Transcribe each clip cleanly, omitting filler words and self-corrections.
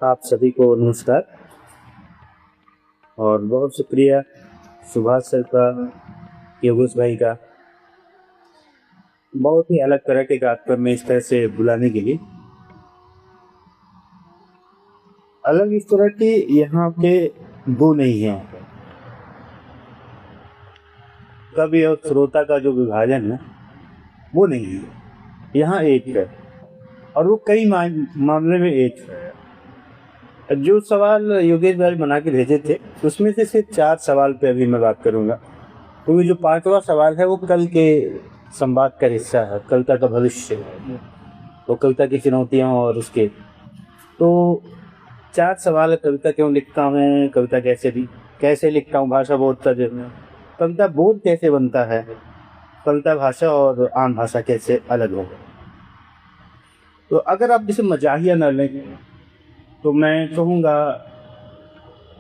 आप सभी को नमस्कार और बहुत शुक्रिया सुभाष सर का, योगेश भाई का, बहुत ही अलग तरह के कार्यक्रम में इस तरह से बुलाने के लिए। अलग इस तरह की यहाँ पे वो नहीं है, कवि और श्रोता का जो विभाजन है वो नहीं है, यहाँ एक है और वो कई मामले में एक है। जो सवाल योगेश भाई बना के भेजे थे उसमें से सिर्फ 4 सवाल पे अभी मैं बात करूंगा, क्योंकि जो 5वां सवाल है वो कल के संवाद का हिस्सा है, कविता का भविष्य, वो कविता की चुनौतियां और उसके। तो 4 सवाल है, कविता क्यों लिखता हूँ, कविता कैसे लिखता हूँ, भाषा बोध का जन्म, कविता बोध कैसे बनता है, कविता भाषा और आम भाषा कैसे अलग होगा। तो अगर आप इसे मजाहिया न लें तो मैं कहूँगा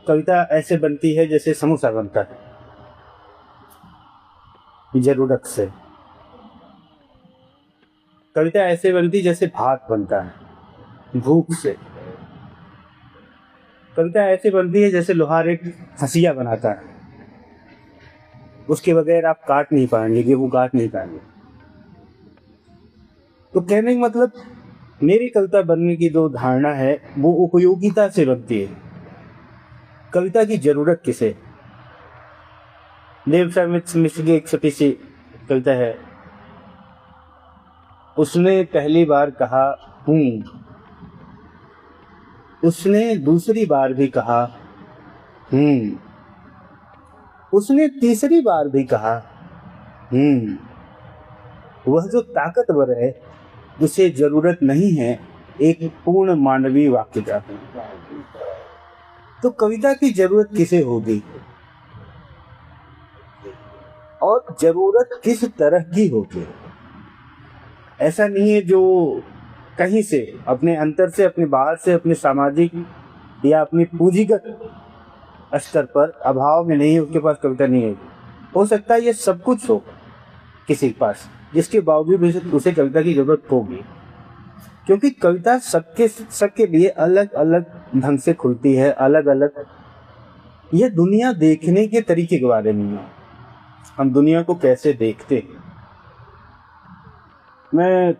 कविता ऐसे बनती है जैसे समोसा बनता है, जरूरत से। कविता ऐसे बनती जैसे भात बनता है, भूख से। कविता ऐसे बनती है जैसे लोहार एक हंसिया बनाता है, उसके बगैर आप काट नहीं पाएंगे, गेहूं काट नहीं पाएंगे। तो कहने का मतलब, मेरी कविता बनने की जो धारणा है वो उपयोगिता से बनती है। कविता की जरूरत किसे? देव मिश्र की एक छोटी सी कविता है, उसने पहली बार कहा हूँ, उसने दूसरी बार भी कहा हूँ, उसने तीसरी बार भी कहा हूँ। वह जो ताकतवर है उसे जरूरत नहीं है एक पूर्ण मानवीय वाक्य का। तो कविता की जरूरत किसे होगी और जरूरत किस तरह की होगी? ऐसा नहीं है जो कहीं से अपने अंतर से, अपने बाहर से, अपने सामाजिक या अपनी पूंजीगत स्तर पर अभाव में नहीं है, उसके पास कविता नहीं है। हो सकता है ये सब कुछ हो किसी के पास, जिसके बावजूद उसे कविता की जरूरत होगी, क्योंकि कविता सबके लिए अलग अलग ढंग से खुलती है, अलग अलग। यह दुनिया देखने के तरीके के बारे में है, हम दुनिया को कैसे देखते हैं। मैं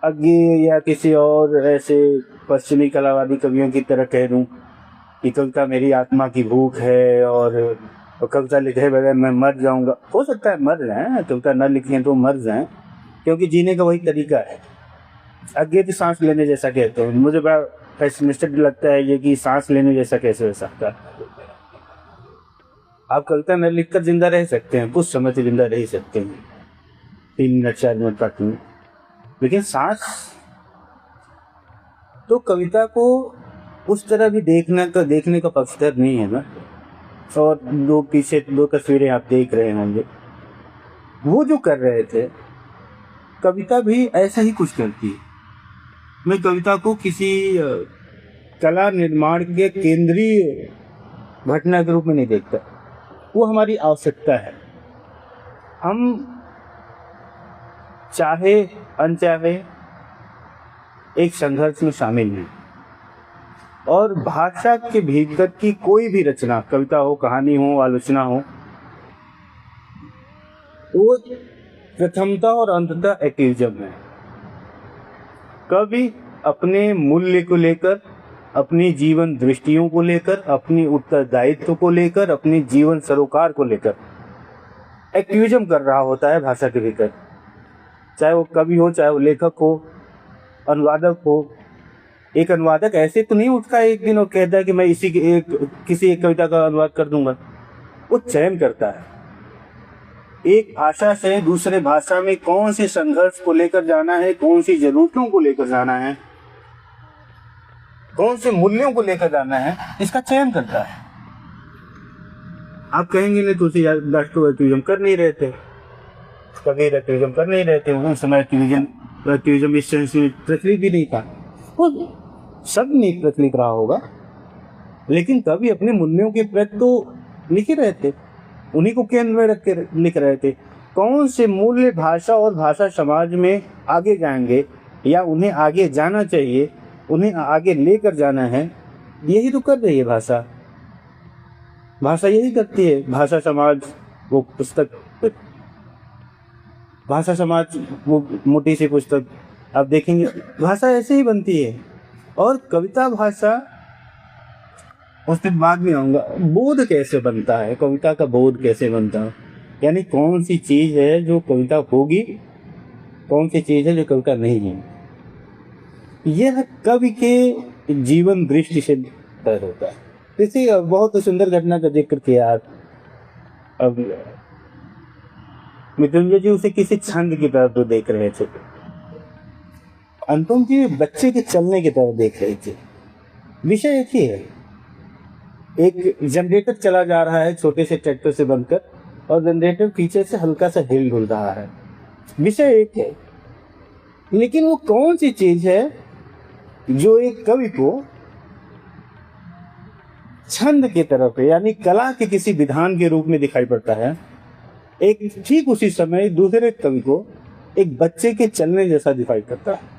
आगे या किसी और ऐसे पश्चिमी कलावादी कवियों की तरह कह दूं कि कविता मेरी आत्मा की भूख है और कविता लिखे बगैर मैं मर जाऊंगा। हो सकता है मर जाएं, कविता न लिखें तो मर जाएं, क्योंकि जीने का वही तरीका है। आगे तो सांस लेने जैसा कहते हैं, मुझे बड़ा पेसिमिस्टिक लगता है ये कि सांस लेने जैसा कैसे हो सकता है। आप कविता न लिखकर जिंदा रह सकते हैं, कुछ समय से जिंदा रह सकते हैं, 3 मिनट 4 मिनट तक, लेकिन सांस। तो कविता को उस तरह भी देखने का पक्षधर नहीं है ना। और पीछे 2 तस्वीरें आप देख रहे होंगे, वो जो कर रहे थे, कविता भी ऐसा ही कुछ करती है। मैं कविता को किसी कला निर्माण के केंद्रीय घटना के रूप में नहीं देखता, वो हमारी आवश्यकता है। हम चाहे अनचाहे एक संघर्ष में शामिल हैं, और भाषा के भीतर की कोई भी रचना, कविता हो, कहानी हो, आलोचना हो, वो प्रथमता और अंततः एक्टिविज्म है। कवि अपने मूल्य को लेकर, अपनी जीवन दृष्टियों को लेकर, अपनी उत्तरदायित्व को लेकर, अपनी जीवन सरोकार को लेकर एक्टिविज्म कर रहा होता है भाषा के भीतर। चाहे वो कवि हो, चाहे वो लेखक हो, अनुवादक हो। एक अनुवादक ऐसे तो नहीं उठता एक दिन और कहता है कि मैं किसी एक कविता का अनुवाद कर दूंगा। वो चयन करता है, एक भाषा से दूसरे भाषा में कौन से संघर्ष को लेकर जाना है, कौन सी जरूरतों को लेकर जाना है, कौन से मूल्यों को लेकर जाना है, इसका चयन करता है। आप कहेंगे नहीं, तुलसीदास तो एक्टिविज्म कर नहीं रहे थे, कबीर एक्टिविज्म कर नहीं रहे थे, उस समय एक्टिविज्म इस सेंस में प्रचलित भी नहीं था। वो सब नहीं प्रचलित रहा होगा, लेकिन कभी अपने मूल्यों के प्रति तो लिख ही रहे थे, उन्हीं को केंद्र में रख के लिख रहे थे। कौन से मूल्य भाषा और भाषा समाज में आगे जाएंगे या उन्हें आगे जाना चाहिए, उन्हें आगे लेकर जाना है, यही तो कर रही है भाषा। भाषा यही करती है। भाषा समाज वो पुस्तक, भाषा समाज वो मोटी सी पुस्तक आप देखेंगे, भाषा ऐसे ही बनती है। और कविता भाषा, उस दिन बाद में आऊँगा, बोध कैसे बनता है, कविता का बोध कैसे बनता है, यानी कौन सी चीज़ है जो कविता होगी, कौन सी चीज़ है जो कविता नहीं है, यह कवि के जीवन दृष्टि से तय होता है। इसी बहुत सुंदर घटना का जिक्र किया अब मृत्युंजय जी उसे किसी छंद की तरफ तो देख रहे थे, अनुपम जी बच्चे के चलने की तरफ देख रहे थे। विषय एक ही है, एक जनरेटर चला जा रहा है छोटे से ट्रैक्टर से बनकर, और जनरेटर पीछे से हल्का सा हिल डुल रहा है। विषय एक है, लेकिन वो कौन सी चीज है जो एक कवि को छंद की तरफ यानी कला के किसी विधान के रूप में दिखाई पड़ता है, एक ठीक उसी समय दूसरे कवि को एक बच्चे के चलने जैसा दिखाई पड़ता है।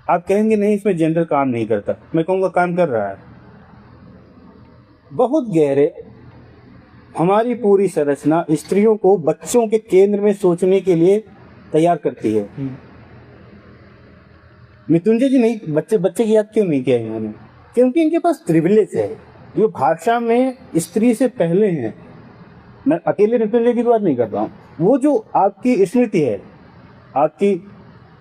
आप कहेंगे नहीं इसमें जेंडर काम नहीं करता, मैं कहूँगा काम कर रहा है। बहुत गहरे हमारी पूरी संरचना स्त्रियों को बच्चों के केंद्र में सोचने के लिए तैयार करती है। मृत्युंजय जी नहीं, बच्चे की याद क्यों नहीं किया इन्होंने? क्योंकि इनके पास प्रिविलेज है, जो भाषा में स्त्री से पहले हैं। मैं अकेले मृत्युंजय की बात नहीं कर रहा हूँ, वो जो आपकी स्मृति है, आपकी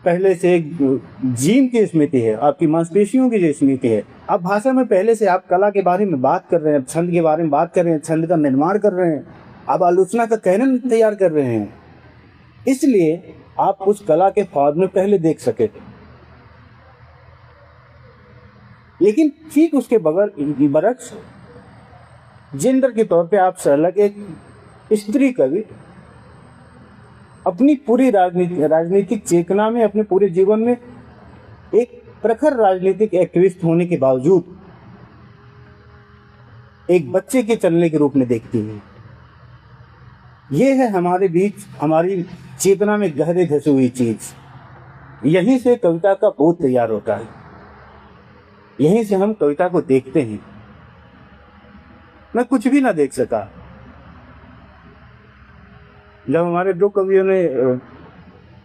पहले से जीन की स्मृति है, आपकी मांसपेशियों की जो स्मृति है, आप भाषा में पहले से आप कला के बारे में बात कर रहे हैं, छंद के बारे में बात कर रहे हैं, छंद का निर्माण कर रहे हैं, आप आलोचना का कहना तैयार कर रहे हैं, इसलिए आप उस कला के फॉर्म में पहले देख सके। लेकिन ठीक उसके बगल बरक्स जेंडर के तौर पे आप सरलग एक स्त्री कवि अपनी पूरी राजनीतिक चेतना में, अपने पूरे जीवन में एक प्रखर राजनीतिक एक्टिविस्ट होने के बावजूद एक बच्चे के चलने के रूप में देखती है। ये है हमारे बीच, हमारी चेतना में गहरे धसी हुई चीज। यहीं से कविता का बोध तैयार होता है, यहीं से हम कविता को देखते हैं। मैं कुछ भी ना देख सका, जब हमारे दो कवियों ने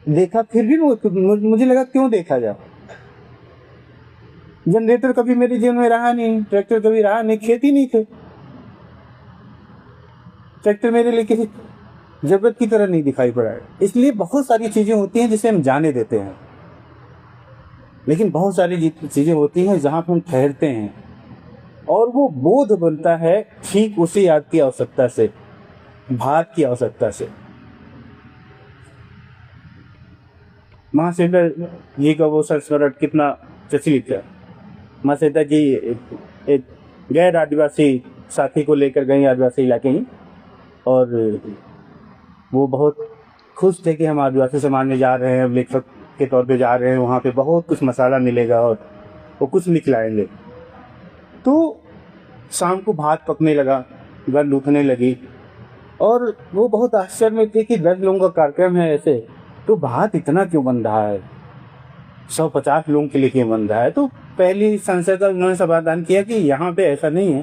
देखा, फिर भी मुझे लगा क्यों देखा जाए। जनरेटर कभी मेरे जीवन में रहा नहीं, ट्रैक्टर कभी रहा नहीं, खेती नहीं थे, ट्रैक्टर मेरे लिए किसी जरूरत की तरह नहीं दिखाई पड़ा है। इसलिए बहुत सारी चीजें होती हैं जिसे हम जाने देते हैं, लेकिन बहुत सारी चीजें होती हैं जहां पर हम ठहरते हैं, और वो बोध बनता है ठीक उसी याद की आवश्यकता से, भात की आवश्यकता से। महासीता जी का वो संस्मरण कितना प्रचलित है। महासीता जी एक गैर आदिवासी साथी को लेकर गए आदिवासी इलाके में, और वो बहुत खुश थे कि हम आदिवासी समाज में जा रहे हैं, लेखक के तौर पे जा रहे हैं, वहाँ पे बहुत कुछ मसाला मिलेगा और वो कुछ निकलाएंगे। तो शाम को भात पकने लगा, गंध उठने लगी, और वो बहुत आश्चर्य में थे कि 10 लोगों का कार्यक्रम है ऐसे, तो भात इतना क्यों बन रहा है, 150 लोगों के लिए क्यों बन रहा है। तो पहली संशय का उन्होंने समाधान किया कि यहाँ पे ऐसा नहीं है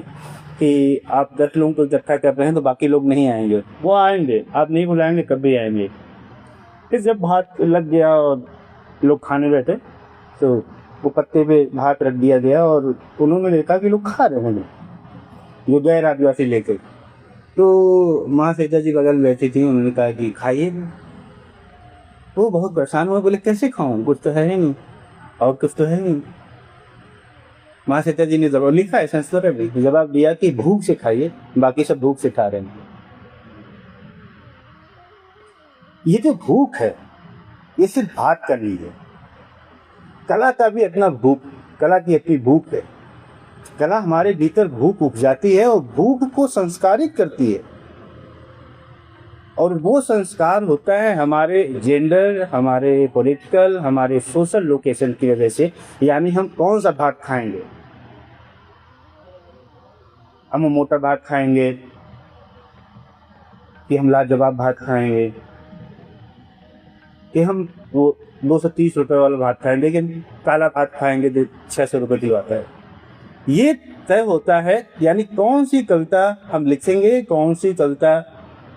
कि आप 10 लोगों को इकट्ठा कर रहे हैं तो बाकी लोग नहीं आएंगे, वो आएंगे, आप नहीं बुलाएंगे कभी आएंगे। फिर जब भात लग गया और लोग खाने बैठे, तो वो पत्ते पे भात रख दिया गया और उन्होंने देखा कि लोग खा रहे हैं, वो गैर आदिवासी लेकर। तो महासीता जी बगल बैठी थी, उन्होंने कहा कि खाइए। वो बहुत परेशान हुए, बोले कैसे खाऊं, कुछ तो है ही नहीं और कुछ तो है नहीं। महासीता जी ने जवाब लिखा है संस्कृत में, जवाब दिया कि भूख से खाइए, बाकी सब भूख से खा रहे हैं। ये जो भूख है ये सिर्फ भात का नहीं है, कला का भी अपना भूख, कला की अपनी भूख है। कला हमारे भीतर भूख उपजाती है और भूख को संस्कारित करती है, और वो संस्कार होता है हमारे जेंडर, हमारे पॉलिटिकल, हमारे सोशल लोकेशन की वजह से। यानी हम कौन सा भात खाएंगे, हम मोटा भात खाएंगे, कि हम लाजवाब भात खाएंगे, कि हम वो 230 रुपए वाला भात खाएंगे, लेकिन काला भात खाएंगे तो 600 रुपए की बात है। ये तय होता है, यानी कौन सी कविता हम लिखेंगे, कौन सी कविता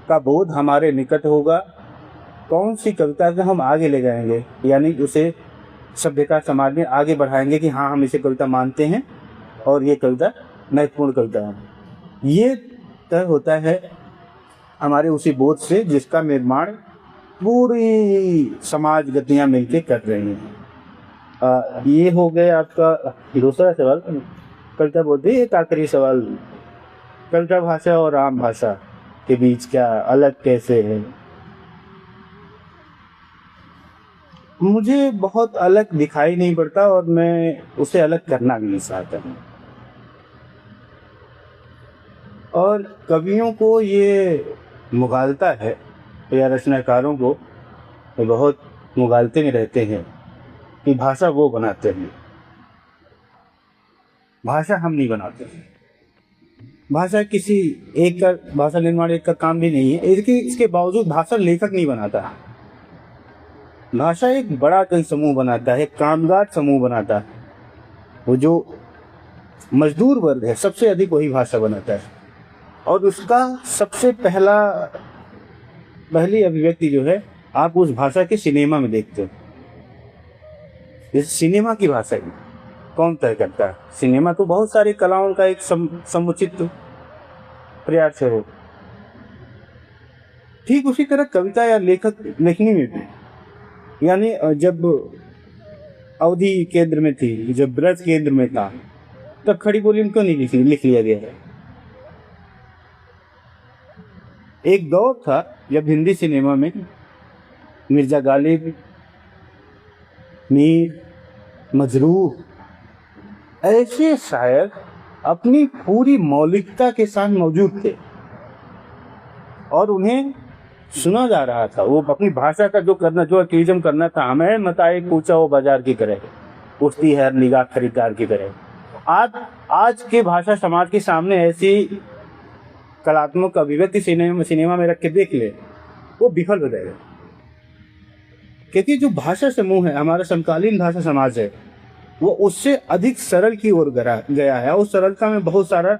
का बोध हमारे निकट होगा, कौन सी कविता को हम आगे ले जाएंगे, यानी उसे सभ्यता समाज में आगे बढ़ाएंगे कि हाँ हम इसे कविता मानते हैं और ये कविता महत्वपूर्ण कविता है। ये तय होता है हमारे उसी बोध से जिसका निर्माण पूरी समाज गतियाँ मिलकर कर रही हैं। ये हो गए आपका दूसरा सवाल। कविता बोलते एक आखिरी सवाल, कविता भाषा और आम भाषा के बीच क्या अलग कैसे है? मुझे बहुत अलग दिखाई नहीं पड़ता और मैं उसे अलग करना भी नहीं चाहता हूँ। और कवियों को ये मुगालता है या रचनाकारों को बहुत मुगालते में रहते हैं कि भाषा वो बनाते हैं, भाषा हम नहीं बनाते। भाषा किसी एक का, भाषा निर्माण एक का काम भी नहीं है। इसके बावजूद भाषा लेखक नहीं बनाता, भाषा एक बड़ा कई समूह बनाता है, कामगार समूह बनाता है। वो जो मजदूर वर्ग है सबसे अधिक वही भाषा बनाता है और उसका सबसे पहली अभिव्यक्ति जो है आप उस भाषा के सिनेमा में देखते हो। इस सिनेमा की भाषा ही कौन तय करता है? सिनेमा तो बहुत सारी कलाओं का एक समुचित प्रयास है। ठीक उसी तरह कविता या लेखनी में भी, यानी जब अवधि केंद्र में थी, जब ब्रज केंद्र में था, तब खड़ी बोली क्यों नहीं लिख लिया गया है? एक दौर था जब हिंदी सिनेमा में मिर्जा गालिब, मीर, मजरूह ऐसे शायर अपनी पूरी मौलिकता के साथ मौजूद थे और उन्हें सुना जा रहा था। वो अपनी भाषा का जो एक्टिविज्म करना था, हमें मताए पूछा वो बाजार की करे, उठती है निगाह खरीदार की तरह। आज के भाषा समाज के सामने ऐसी कलात्मक अभिव्यक्ति सिनेमा में रख के देख ले, वो विफल हो जाएगा। क्योंकि जो भाषा समूह है, हमारा समकालीन भाषा समाज है, वो उससे अधिक सरल की ओर गया है। उस सरलता में बहुत सारा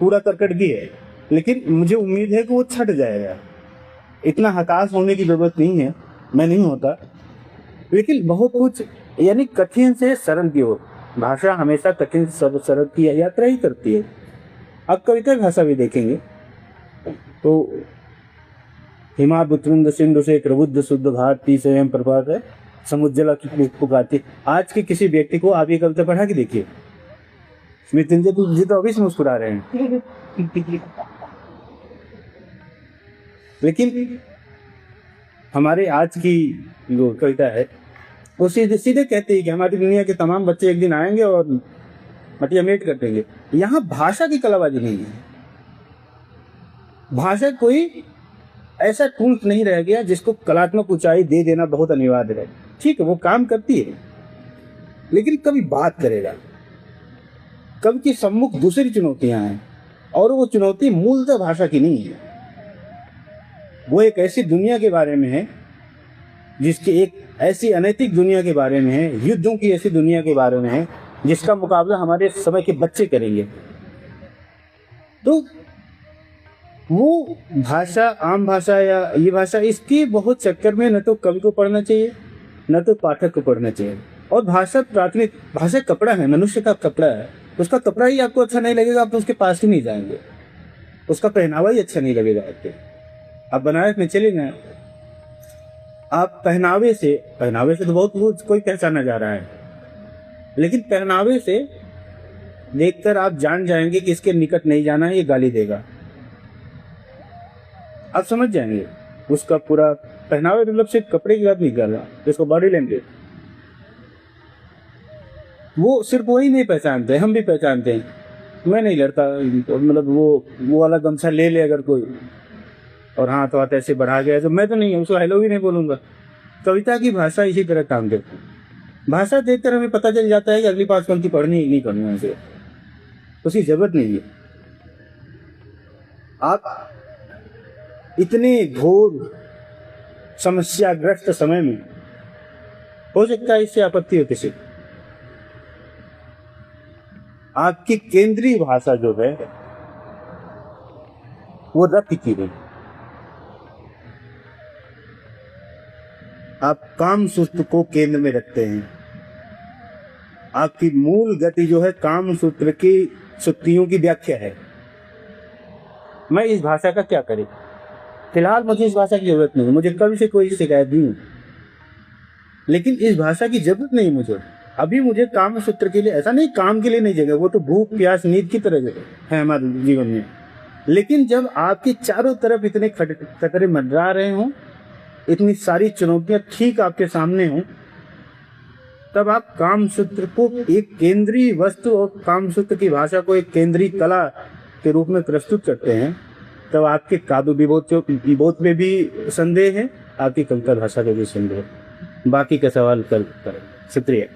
कूड़ा करकट भी है, लेकिन मुझे उम्मीद है कि वो छट जाएगा। इतना हताश होने की जरूरत नहीं है, मैं नहीं होता, लेकिन बहुत कुछ, यानी कठिन से सरल की ओर। भाषा हमेशा कठिन से सरल की यात्रा ही करती है। अब कविता भाषा भी देखेंगे तो हिमाबुतुंद सिंधु से प्रबुद्ध शुद्ध भारती स्वयं प्रभात है, समुज्जला की पुकारती। आज के किसी व्यक्ति को आप ये कविता पढ़ा के देखिए, मृत्युंजय जी तो अभी से मुस्कुरा रहे हैं। लेकिन हमारे आज की जो कविता है वो सीधे कहते हैं कि हमारी दुनिया के तमाम बच्चे एक दिन आएंगे और मटिया मेट कर देंगे। यहाँ भाषा की कलाबाजी नहीं है। भाषा कोई ऐसा टूल नहीं रह गया जिसको कलात्मक ऊंचाई दे देना बहुत अनिवार्य है। ठीक है, वो काम करती है, लेकिन कभी बात करेगा। कवि के सम्मुख दूसरी चुनौतियां हैं और वो चुनौती मूलतः भाषा की नहीं है। वो एक ऐसी दुनिया के बारे में है जिसकी, एक ऐसी अनैतिक दुनिया के बारे में है, युद्धों की ऐसी दुनिया के बारे में है जिसका मुकाबला हमारे समय के बच्चे करेंगे। तो वो भाषा, आम भाषा या ये भाषा, इसके बहुत चक्कर में न तो कवि को पढ़ना चाहिए न तो पाठक को पढ़ना चाहिए। और भाषा प्राथमिक, भाषा कपड़ा है, मनुष्य का कपड़ा है। उसका कपड़ा ही आपको अच्छा नहीं लगेगा, आप तो उसके पास ही नहीं जाएंगे। उसका पहनावा ही अच्छा नहीं लगेगा आपको। आप बनारस में चले जाएं, आप पहनावे से तो बहुत कोई पहचाना जा रहा है, लेकिन पहनावे से देखकर आप जान जाएंगे कि इसके निकट नहीं जाना है, ये गाली देगा। आप समझ जाएंगे उसका पूरा पहनावे, मतलब सिर्फ कपड़े की बात नहीं कर रहा, जिसको बॉडी लैंग्वेज, वो सिर्फ वही नहीं पहचानते, हम भी पहचानते हैं। मैं नहीं लड़ता, मतलब वो वाला गमछा ले ले अगर कोई और हाथ तो हाथ ऐसे बढ़ा गया तो मैं तो नहीं, उसको हेलो भी नहीं बोलूंगा। कविता की भाषा इसी तरह काम करती है। भाषा देखकर हमें पता चल जाता है कि अगली 5 पंक्ति पढ़नी ही नहीं पढ़नी है, उसे उसकी जरूरत नहीं है। आप इतने घोर समस्याग्रस्त समय में हो सकता है इससे आपत्ति हो किसी। आपकी केंद्रीय भाषा जो है वो रक्त की रही। आप काम सूत्र को केंद्र में रखते हैं। आपकी मूल गति जो है काम सूत्र की सुत्तियों की व्याख्या है। मैं इस भाषा का क्या करें? फिलहाल मुझे इस भाषा की जरूरत नहीं है, मुझे कभी से कोई शिकायत नहीं है, लेकिन इस भाषा की जरूरत नहीं मुझे अभी। मुझे काम सूत्र के लिए, ऐसा नहीं काम के लिए नहीं जगह, वो तो भूख प्यास नींद की तरह है हमारे जीवन में। लेकिन जब आपके चारों तरफ इतने खतरे मंडरा रहे हों, इतनी सारी चुनौतियां ठीक आपके सामने हों, तब आप काम सूत्र को एक केंद्रीय वस्तु और काम सूत्र की भाषा को एक केंद्रीय कला के रूप में प्रस्तुत करते हैं, तब आपके काव्य विबोध में भी संदेह है, आपकी कविता भाषा में भी संदेह है। बाकी का सवाल कल करें। शुक्रिया।